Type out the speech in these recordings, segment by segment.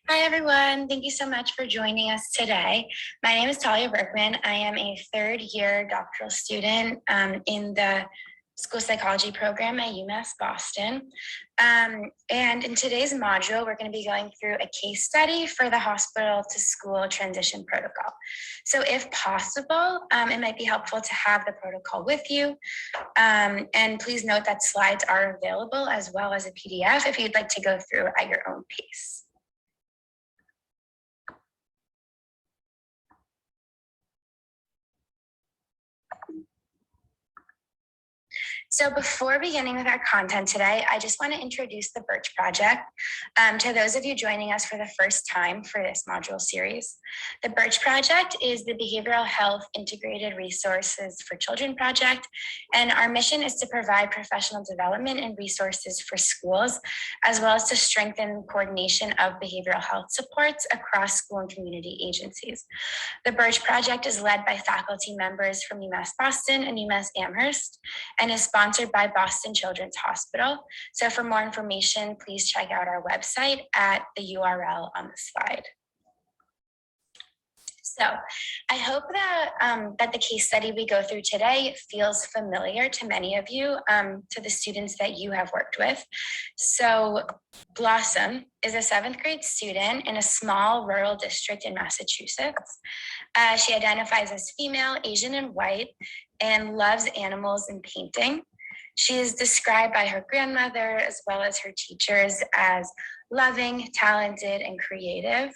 Hi, everyone. Thank you so much for joining us today. My name is Talia Berkman. I am a third-year doctoral student in the school psychology program at UMass Boston. And in today's module, we're going to be going through a case study for the hospital to school transition protocol. So if possible, it might be helpful to have the protocol with you. And please note that slides are available as well as a PDF if you'd like to go through at your own pace. So before beginning with our content today, I just want to introduce the BIRCh Project to those of you joining us for the first time for this module series. The BIRCh Project is the Behavioral Health Integrated Resources for Children project, and our mission is to provide professional development and resources for schools, as well as to strengthen coordination of behavioral health supports across school and community agencies. The BIRCh Project is led by faculty members from UMass Boston and UMass Amherst, and is sponsored by Boston Children's Hospital. So for more information, please check out our website at the URL on the slide. So I hope that, that the case study we go through today feels familiar to many of you, to the students that you have worked with. So Blossom is a 7th grade student in a small rural district in Massachusetts. She identifies as female, Asian, and white, and loves animals and painting. She is described by her grandmother as well as her teachers as loving, talented, and creative.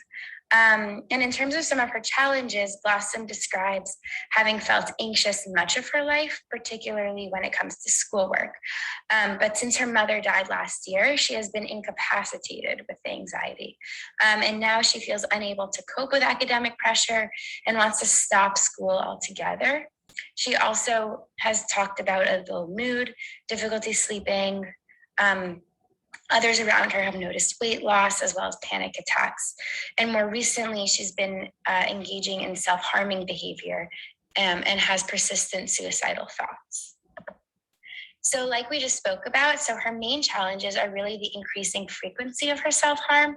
And in terms of some of her challenges, Blossom describes having felt anxious much of her life, particularly when it comes to schoolwork. But since her mother died last year, she has been incapacitated with anxiety. And now she feels unable to cope with academic pressure and wants to stop school altogether. She also has talked about a low mood, difficulty sleeping. Others around her have noticed weight loss as well as panic attacks. And more recently, she's been engaging in self-harming behavior and has persistent suicidal thoughts. So like we just spoke about, so her main challenges are really the increasing frequency of her self-harm,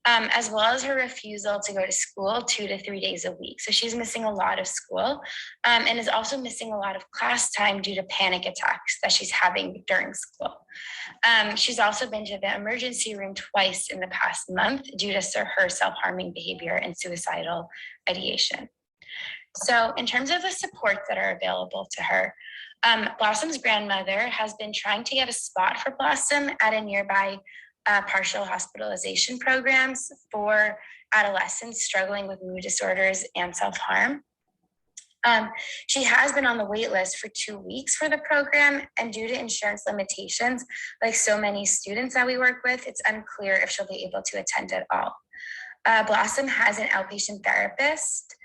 as well as her refusal to go to school 2 to 3 days a week. So she's missing a lot of school and is also missing a lot of class time due to panic attacks that she's having during school. She's also been to the emergency room twice in the past month due to her self-harming behavior and suicidal ideation. So in terms of the supports that are available to her, Blossom's grandmother has been trying to get a spot for Blossom at a nearby partial hospitalization programs for adolescents struggling with mood disorders and self-harm. She has been on the wait list for 2 weeks for the program, and due to insurance limitations, like so many students that we work with, it's unclear if she'll be able to attend at all. Blossom has an outpatient therapist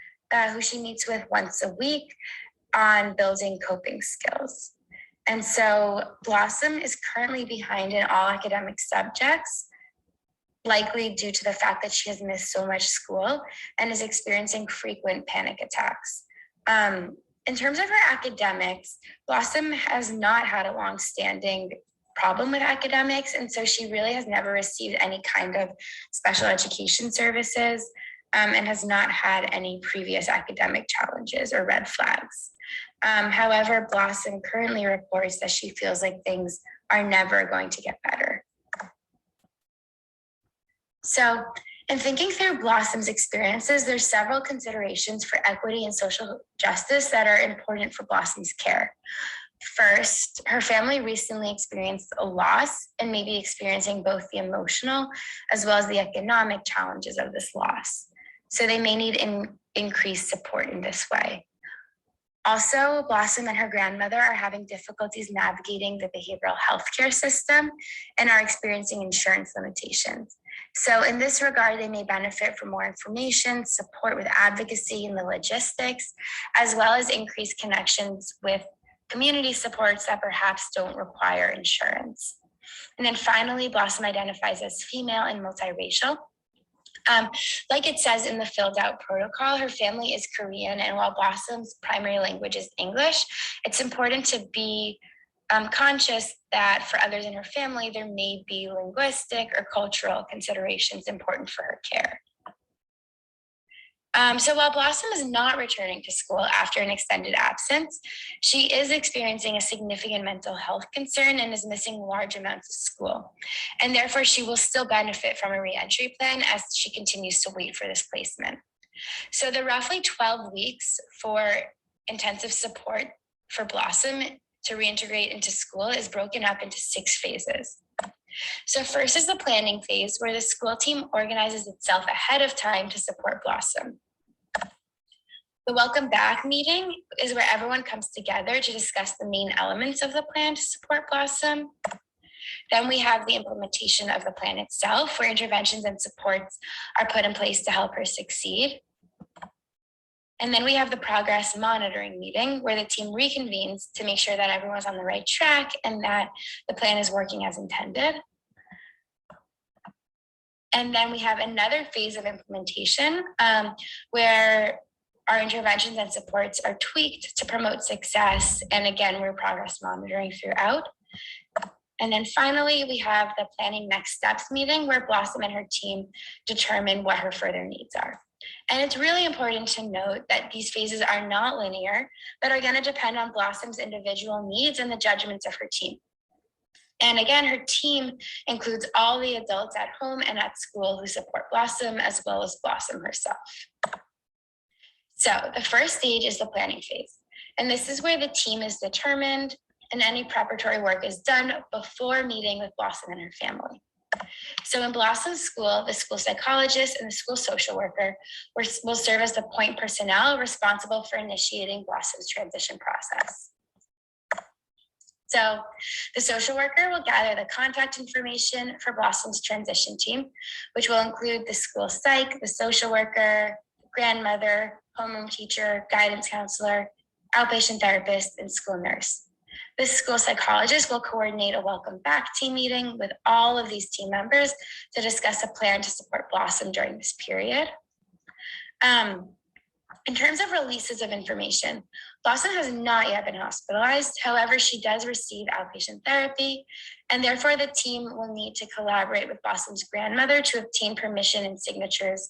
who she meets with once a week on building coping skills. And so Blossom is currently behind in all academic subjects, likely due to the fact that she has missed so much school and is experiencing frequent panic attacks. In terms of her academics, Blossom has not had a long-standing problem with academics, and so she really has never received any kind of special education services and has not had any previous academic challenges or red flags. However, Blossom currently reports that she feels like things are never going to get better. So in thinking through Blossom's experiences, there's several considerations for equity and social justice that are important for Blossom's care. First, her family recently experienced a loss and may be experiencing both the emotional as well as the economic challenges of this loss. So they may need increased support in this way. Also, Blossom and her grandmother are having difficulties navigating the behavioral health care system and are experiencing insurance limitations. So in this regard, they may benefit from more information, support with advocacy and the logistics, as well as increased connections with community supports that perhaps don't require insurance. And then finally, Blossom identifies as female and multiracial. Like it says in the filled out protocol, her family is Korean, and while Blossom's primary language is English, it's important to be conscious that for others in her family, there may be linguistic or cultural considerations important for her care. So while Blossom is not returning to school after an extended absence, she is experiencing a significant mental health concern and is missing large amounts of school. And therefore, she will still benefit from a reentry plan as she continues to wait for this placement. So the roughly 12 weeks for intensive support for Blossom to reintegrate into school is broken up into 6 phases. So first is the planning phase, where the school team organizes itself ahead of time to support Blossom. The welcome back meeting is where everyone comes together to discuss the main elements of the plan to support Blossom. Then we have the implementation of the plan itself, where interventions and supports are put in place to help her succeed. And then we have the progress monitoring meeting, where the team reconvenes to make sure that everyone's on the right track and that the plan is working as intended. And then we have another phase of implementation where our interventions and supports are tweaked to promote success. And again, we're progress monitoring throughout. And then finally, we have the planning next steps meeting, where Blossom and her team determine what her further needs are. And it's really important to note that these phases are not linear, but are going to depend on Blossom's individual needs and the judgments of her team. And again, her team includes all the adults at home and at school who support Blossom, as well as Blossom herself. So the first stage is the planning phase. And this is where the team is determined and any preparatory work is done before meeting with Blossom and her family. So in Blossom's school, the school psychologist and the school social worker will serve as the point personnel responsible for initiating Blossom's transition process. So the social worker will gather the contact information for Blossom's transition team, which will include the school psych, the social worker, grandmother, homeroom teacher, guidance counselor, outpatient therapist, and school nurse. The school psychologist will coordinate a welcome back team meeting with all of these team members to discuss a plan to support Blossom during this period. In terms of releases of information, Blossom has not yet been hospitalized. However, she does receive outpatient therapy, and therefore the team will need to collaborate with Blossom's grandmother to obtain permission and signatures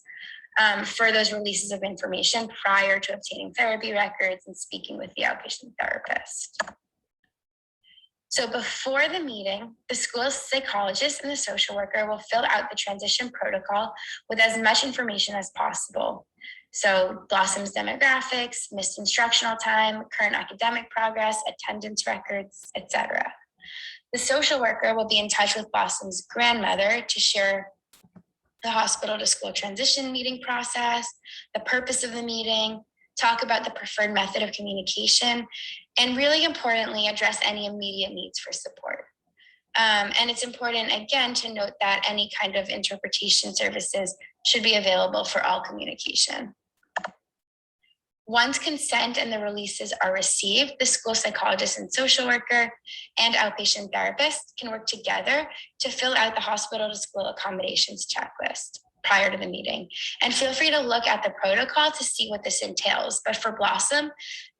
for those releases of information prior to obtaining therapy records and speaking with the outpatient therapist. So before the meeting, the school psychologist and the social worker will fill out the transition protocol with as much information as possible. So Blossom's demographics, missed instructional time, current academic progress, attendance records, etc. The social worker will be in touch with Blossom's grandmother to share the hospital to school transition meeting process, the purpose of the meeting, talk about the preferred method of communication, and really importantly, address any immediate needs for support. And it's important, again, to note that any kind of interpretation services should be available for all communication. Once consent and the releases are received, the school psychologist and social worker and outpatient therapist can work together to fill out the hospital to school accommodations checklist prior to the meeting. And feel free to look at the protocol to see what this entails. But for Blossom,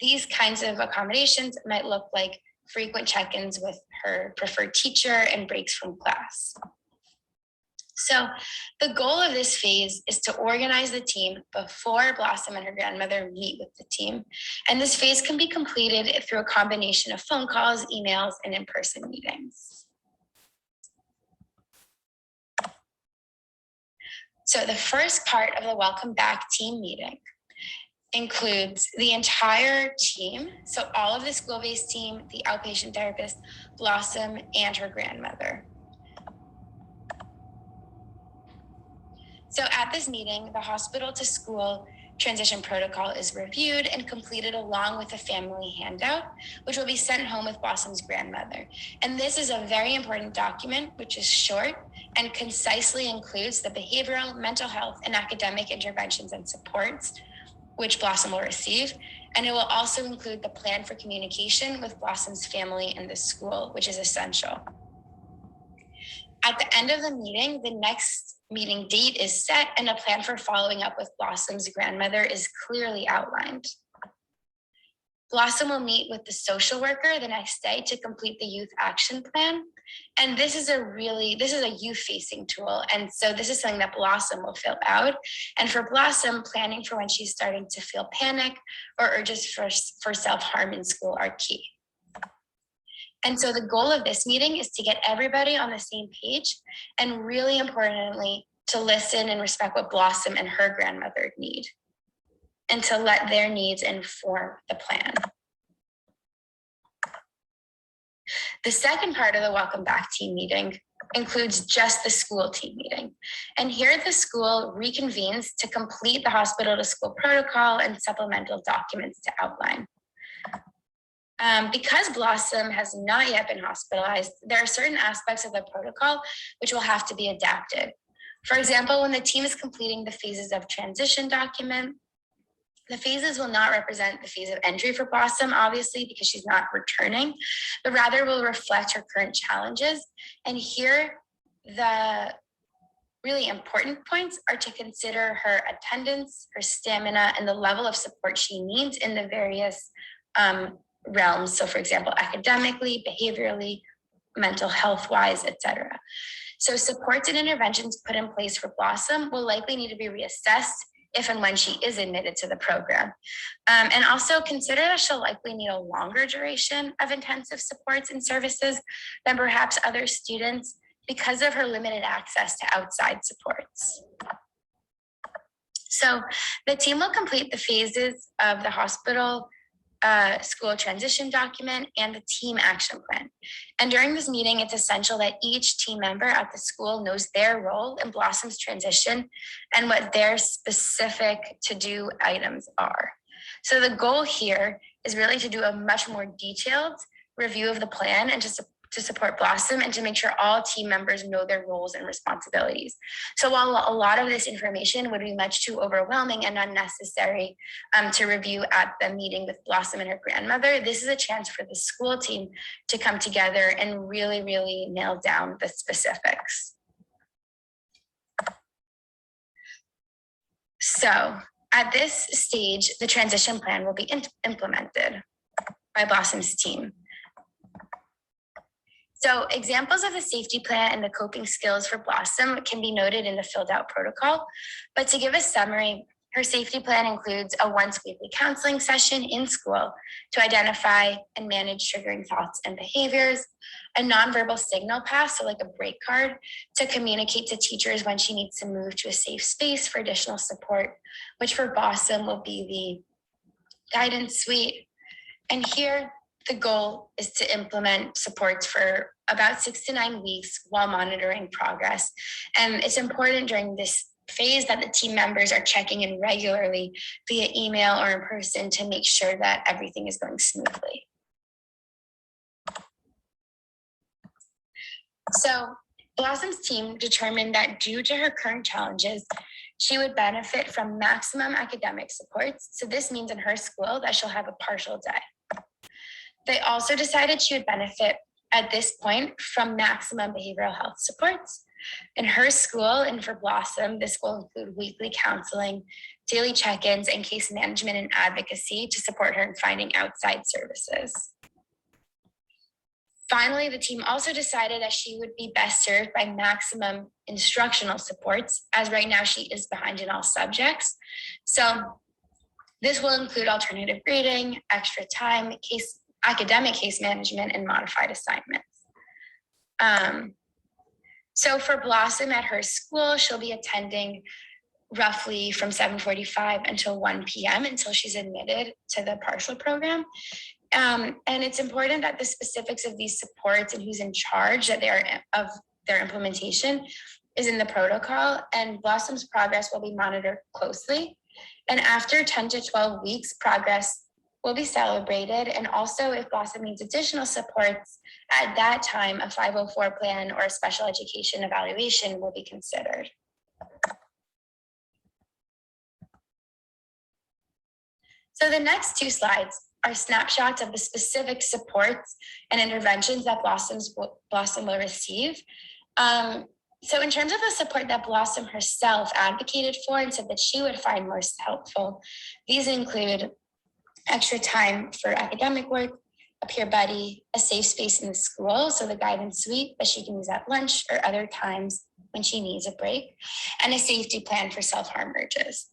these kinds of accommodations might look like frequent check-ins with her preferred teacher and breaks from class. So the goal of this phase is to organize the team before Blossom and her grandmother meet with the team. And this phase can be completed through a combination of phone calls, emails, and in-person meetings. So the first part of the welcome back team meeting includes the entire team. So all of the school-based team, the outpatient therapist, Blossom, and her grandmother. So at this meeting, the hospital to school transition protocol is reviewed and completed along with a family handout, which will be sent home with Blossom's grandmother. And this is a very important document, which is short and concisely includes the behavioral, mental health, and academic interventions and supports, which Blossom will receive. And it will also include the plan for communication with Blossom's family and the school, which is essential. At the end of the meeting, the next meeting date is set and a plan for following up with Blossom's grandmother is clearly outlined. Blossom will meet with the social worker the next day to complete the youth action plan. And this is a youth-facing tool. And so this is something that Blossom will fill out. And for Blossom, planning for when she's starting to feel panic or urges for self-harm in school are key. And so the goal of this meeting is to get everybody on the same page, and really importantly, to listen and respect what Blossom and her grandmother need, and to let their needs inform the plan. The second part of the Welcome Back team meeting includes just the school team meeting. And here the school reconvenes to complete the hospital to school protocol and supplemental documents to outline. Because Blossom has not yet been hospitalized, there are certain aspects of the protocol which will have to be adapted. For example, when the team is completing the phases of transition document, the phases will not represent the phase of entry for Blossom, obviously, because she's not returning, but rather will reflect her current challenges. And here, the really important points are to consider her attendance, her stamina, and the level of support she needs in the various realms. So for example, academically, behaviorally, mental health-wise, etc. So supports and interventions put in place for Blossom will likely need to be reassessed if and when she is admitted to the program. And also consider that she'll likely need a longer duration of intensive supports and services than perhaps other students because of her limited access to outside supports. So the team will complete the phases of the hospital school transition document and the team action plan. And during this meeting, it's essential that each team member at the school knows their role in Blossom's transition and what their specific to-do items are. So the goal here is really to do a much more detailed review of the plan and to support Blossom and to make sure all team members know their roles and responsibilities. So while a lot of this information would be much too overwhelming and unnecessary to review at the meeting with Blossom and her grandmother, this is a chance for the school team to come together and really, really nail down the specifics. So at this stage, the transition plan will be implemented by Blossom's team. So examples of the safety plan and the coping skills for Blossom can be noted in the filled out protocol. But to give a summary, her safety plan includes a once weekly counseling session in school to identify and manage triggering thoughts and behaviors, a nonverbal signal pass, so like a break card, to communicate to teachers when she needs to move to a safe space for additional support, which for Blossom will be the guidance suite. And here, the goal is to implement supports for about 6 to 9 weeks while monitoring progress. And it's important during this phase that the team members are checking in regularly via email or in person to make sure that everything is going smoothly. So Blossom's team determined that due to her current challenges, she would benefit from maximum academic supports. So this means in her school that she'll have a partial day. They also decided she would benefit at this point from maximum behavioral health supports. In her school and for Blossom, this will include weekly counseling, daily check-ins, and case management and advocacy to support her in finding outside services. Finally, the team also decided that she would be best served by maximum instructional supports, as right now she is behind in all subjects. So this will include alternative grading, extra time, academic case management, and modified assignments. So for Blossom at her school, she'll be attending roughly from 7:45 until 1 p.m. until she's admitted to the partial program. And it's important that the specifics of these supports and who's in charge of their implementation is in the protocol, and Blossom's progress will be monitored closely. And after 10 to 12 weeks, progress will be celebrated. And also if Blossom needs additional supports, at that time, a 504 plan or a special education evaluation will be considered. So the next 2 slides are snapshots of the specific supports and interventions that Blossom will receive. So in terms of the support that Blossom herself advocated for and said that she would find most helpful, these include extra time for academic work, a peer buddy, a safe space in the school, so the guidance suite that she can use at lunch or other times when she needs a break, and a safety plan for self-harm urges.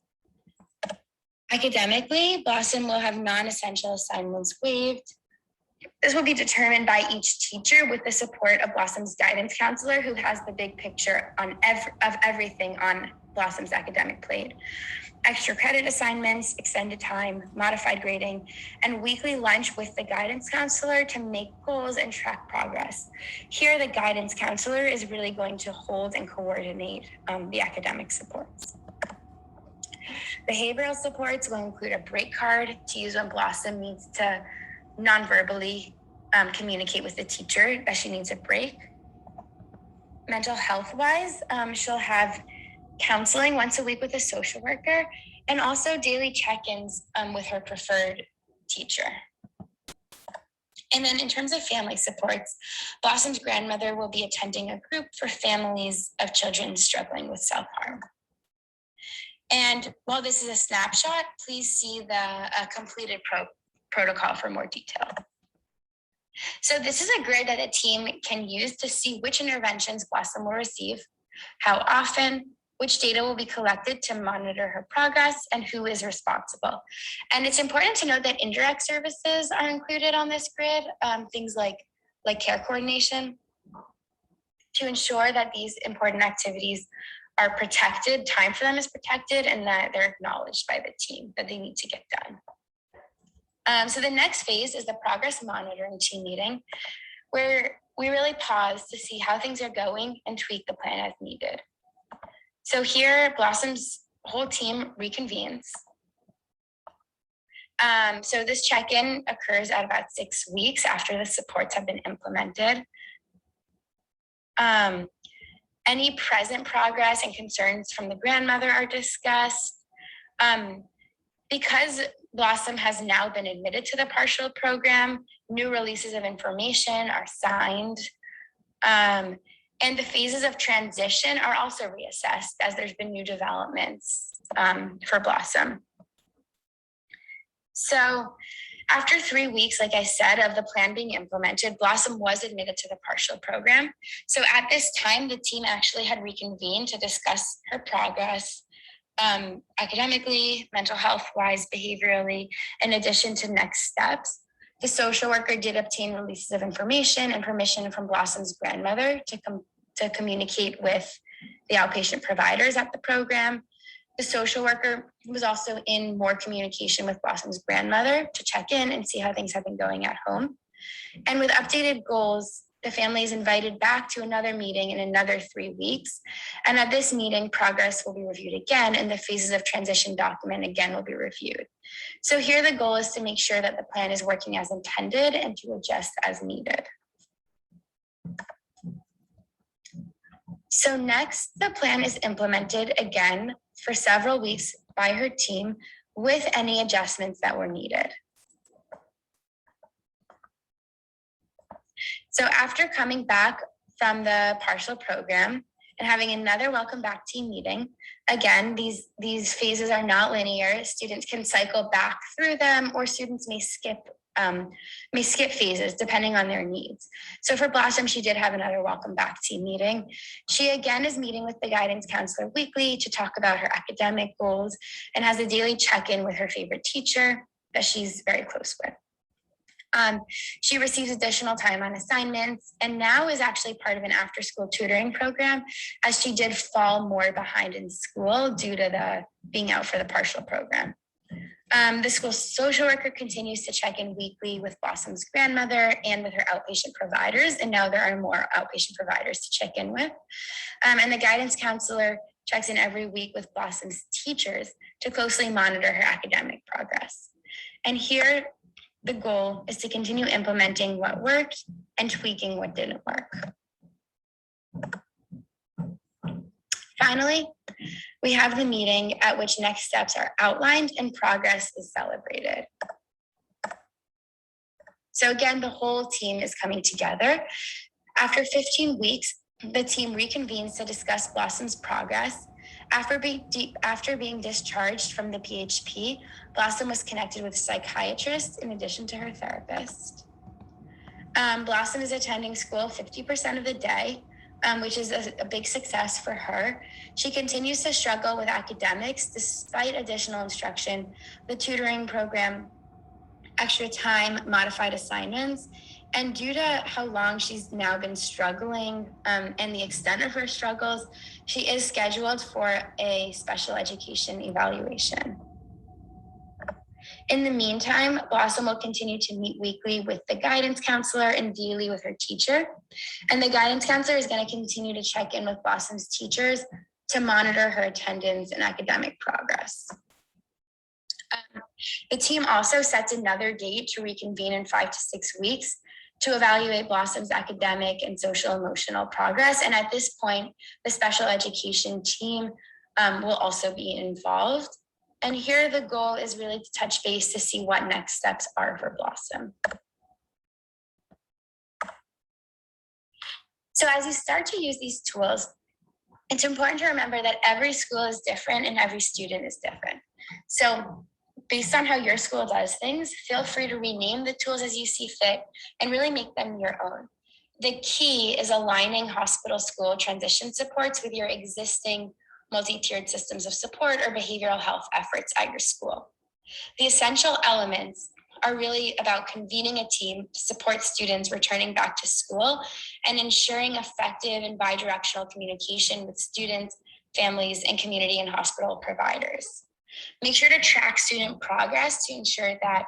Academically, Blossom will have non-essential assignments waived. This will be determined by each teacher with the support of Blossom's guidance counselor, who has the big picture of everything on Blossom's academic plate. Extra credit assignments, extended time, modified grading, and weekly lunch with the guidance counselor to make goals and track progress. Here, the guidance counselor is really going to hold and coordinate the academic supports. Behavioral supports will include a break card to use when Blossom needs to non-verbally communicate with the teacher that she needs a break. Mental health-wise, she'll have counseling once a week with a social worker, and also daily check-ins with her preferred teacher. And then in terms of family supports, Blossom's grandmother will be attending a group for families of children struggling with self-harm. And while this is a snapshot, please see the completed protocol for more detail. So this is a grid that a team can use to see which interventions Blossom will receive, how often, which data will be collected to monitor her progress, and who is responsible. And it's important to note that indirect services are included on this grid, things like care coordination, to ensure that these important activities are protected, time for them is protected, and that they're acknowledged by the team that they need to get done. So the next phase is the progress monitoring team meeting, where we really pause to see how things are going and tweak the plan as needed. So here, Blossom's whole team reconvenes. So this check-in occurs at about 6 weeks after the supports have been implemented. Any present progress and concerns from the grandmother are discussed. Because Blossom has now been admitted to the partial program, new releases of information are signed. And the phases of transition are also reassessed as there's been new developments for Blossom. So after 3 weeks, like I said, of the plan being implemented, Blossom was admitted to the partial program. So at this time, the team actually had reconvened to discuss her progress academically, mental health-wise, behaviorally, in addition to next steps. The social worker did obtain releases of information and permission from Blossom's grandmother to communicate with the outpatient providers at the program. The social worker was also in more communication with Blossom's grandmother to check in and see how things have been going at home. And with updated goals, the family is invited back to another meeting in another 3 weeks. And at this meeting, progress will be reviewed again, and the phases of transition document again will be reviewed. So here the goal is to make sure that the plan is working as intended and to adjust as needed. So next, the plan is implemented again for several weeks by her team with any adjustments that were needed. So after coming back from the partial program and having another welcome back team meeting, again, these phases are not linear. Students can cycle back through them, or students may skip phases depending on their needs. So for Blossom, she did have another welcome back team meeting. She again is meeting with the guidance counselor weekly to talk about her academic goals and has a daily check-in with her favorite teacher that she's very close with. She receives additional time on assignments and now is actually part of an after-school tutoring program, as she did fall more behind in school due to the being out for the partial program. The school social worker continues to check in weekly with Blossom's grandmother and with her outpatient providers, and now there are more outpatient providers to check in with. And the guidance counselor checks in every week with Blossom's teachers to closely monitor her academic progress. And here, the goal is to continue implementing what worked and tweaking what didn't work. Finally, we have the meeting at which next steps are outlined and progress is celebrated. So again, the whole team is coming together. After 15 weeks, the team reconvenes to discuss Blossom's progress After being discharged from the PHP, Blossom was connected with a psychiatrist in addition to her therapist. Blossom is attending school 50% of the day, which is a big success for her. She continues to struggle with academics despite additional instruction, the tutoring program, extra time, modified assignments. And due to how long she's now been struggling and the extent of her struggles, she is scheduled for a special education evaluation. In the meantime, Blossom will continue to meet weekly with the guidance counselor and daily with her teacher. And the guidance counselor is going to continue to check in with Blossom's teachers to monitor her attendance and academic progress. The team also sets another date to reconvene in 5 to 6 weeks to evaluate Blossom's academic and social emotional progress. And at this point, the special education team will also be involved. And here the goal is really to touch base to see what next steps are for Blossom. So as you start to use these tools, it's important to remember that every school is different and every student is different. So based on how your school does things, feel free to rename the tools as you see fit and really make them your own. The key is aligning hospital school transition supports with your existing multi-tiered systems of support or behavioral health efforts at your school. The essential elements are really about convening a team to support students returning back to school and ensuring effective and bi-directional communication with students, families, and community and hospital providers. Make sure to track student progress to ensure that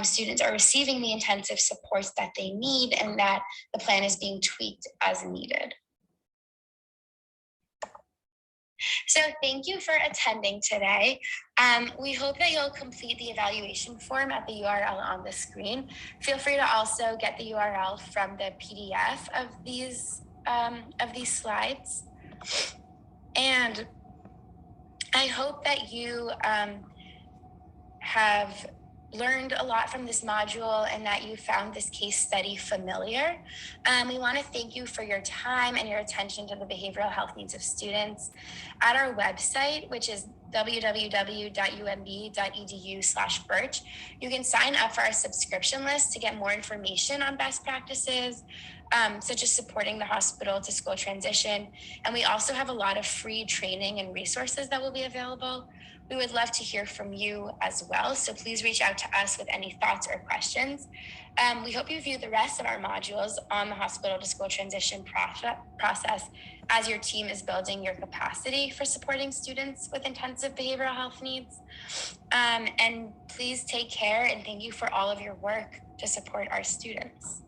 students are receiving the intensive supports that they need and that the plan is being tweaked as needed. So thank you for attending today. We hope that you'll complete the evaluation form at the URL on the screen. Feel free to also get the URL from the PDF of these slides. And I hope that you have learned a lot from this module and that you found this case study familiar. We want to thank you for your time and your attention to the behavioral health needs of students. At our website, which is www.umb.edu/BIRCh, you can sign up for our subscription list to get more information on best practices, such as supporting the hospital to school transition. And we also have a lot of free training and resources that will be available. We would love to hear from you as well, so please reach out to us with any thoughts or questions. We hope you view the rest of our modules on the hospital to school transition process as your team is building your capacity for supporting students with intensive behavioral health needs. And please take care, and thank you for all of your work to support our students.